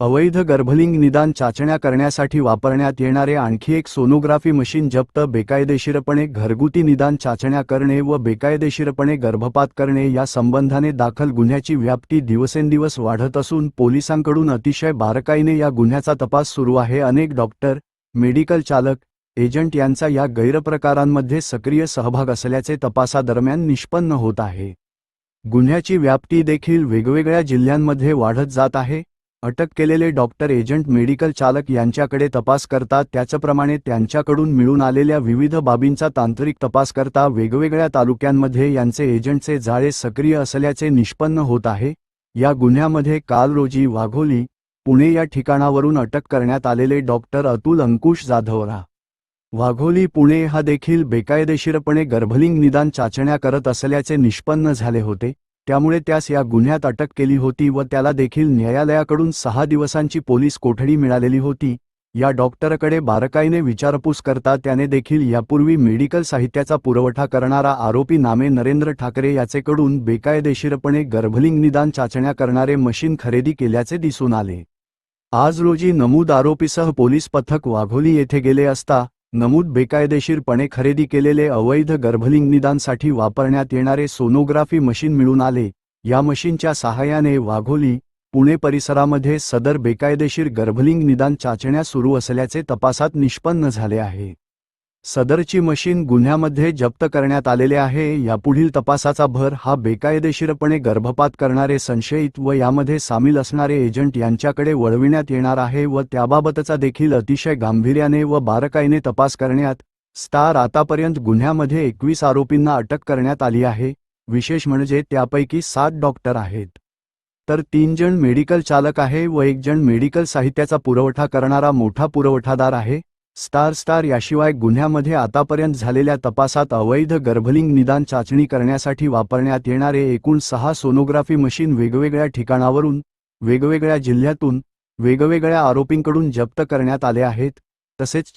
अवैध गर्भलिंग निदान चाचण्या करण्यासाठी वापरण्यात येणारे आणखी एक सोनोग्राफी मशीन जप्त. बेकायदेशीरपणे घरगुती निदान चाचण्या करणे व बेकायदेशीरपणे गर्भपात करणे या संबंधाने दाखल गुन्ह्याची व्याप्ती दिवसेंदिवस वाढत असून पोलिसांकडून अतिशय बारकाईने या गुन्ह्याचा तपास सुरू आहे. अनेक डॉक्टर, मेडिकल चालक, एजंट यांचा या गैरप्रकारांमध्ये सक्रिय सहभाग असल्याचे तपासादरम्यान निष्पन्न होत आहे. गुन्ह्याची व्याप्ती देखील वेगवेगळ्या जिल्ह्यांमध्ये वाढत जात आहे. अटक केलेले डॉक्टर, एजंट, मेडिकल चालक यांच्याकडे तपास करतात, त्याचप्रमाणे त्यांच्याकडून मिळून आलेल्या विविध बाबींचा तांत्रिक तपास करता वेगवेगळ्या तालुक्यांमध्ये यांचे एजंटचे जाळे सक्रिय असल्याचे निष्पन्न होत आहे. या गुन्ह्यामध्ये काल रोजी वाघोली, पुणे या ठिकाणावरून अटक करण्यात आलेले डॉक्टर अतुल अंकुश जाधवरा, वाघोली, पुणे हा देखील बेकायदेशीरपणे गर्भलिंग निदान चाचण्या करत असल्याचे निष्पन्न झाले होते. त्यामुळे त्यास या गुन्ह्यात अटक केली होती व त्याला देखील न्यायालयाकडून 6 दिवसांची पोलीस कोठडी मिळालेली होती. या डॉक्टरकडे बारकाईने विचारपूस करता त्याने देखील यापूर्वी मेडिकल साहित्याचा पुरवठा करणारा आरोपी नामे नरेंद्र ठाकरे याचेकडून बेकायदेशीरपणे गर्भलिंग निदान चाचण्या करणारे मशीन खरेदी केल्याचे दिसून आले. आज रोजी नमूद आरोपीसह पोलीस पथक वाघोली येथे गेले असता नमूद बेकायदेशीरपणे खरेदी केलेले अवैध गर्भलिंग निदानसाठी वापरण्यात येणारे सोनोग्राफी मशीन मिळून आले. या मशीनच्या सहाय्याने वाघोली, पुणे परिसरामध्ये सदर बेकायदेशीर गर्भलिंग निदान चाचण्या सुरू असल्याचे तपासात निष्पन्न झाले आहे. सदरची मशीन गुन्ह्यामध्ये जप्त करण्यात आलेले आहे. यापुढील तपासाचा भर हा बेकायदेशीरपणे गर्भपात करणारे संशयित व यामध्ये सामील असणारे एजंट यांच्याकडे वळविण्यात येणार आहे व त्याबाबतचा देखील अतिशय गांभीर्याने व बारकाईने तपास करण्यात. आतापर्यंत गुन्ह्यामध्ये 21 आरोपींना अटक करण्यात आली आहे. विशेष म्हणजे त्यापैकी 7 डॉक्टर आहेत, तर 3 जण मेडिकल चालक आहे व 1 जण मेडिकल साहित्याचा पुरवठा करणारा मोठा पुरवठादार आहे. याशिवाय गुन्ह्यामध्ये आतापर्यंत झालेल्या तपासात अवैध गर्भलिंग निदान चाचणी करण्यासाठी वापरण्यात येणारे एकूण 6 सोनोग्राफी मशीन वेगवेगळ्या ठिकाणावरून, वेगवेगळ्या जिल्ह्यातून, वेगवेगळ्या आरोपींकडून जप्त करण्यात आले आहेत. तसेच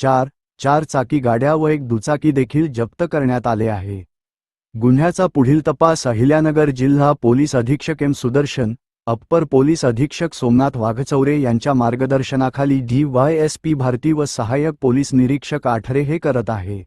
4 चाकी गाड्या व 1 दुचाकी देखील जप्त करण्यात आले आहे. गुन्ह्याचा पुढील तपास अहिल्यानगर जिल्हा पोलीस अधीक्षक एम सुदर्शन, अप्पर पोलीस अधीक्षक सोमनाथ वाघचौरे यांच्या मार्गदर्शनाखाली DYSP भारती व सहाय्यक पोलीस निरीक्षक आठरे हे करत आहे.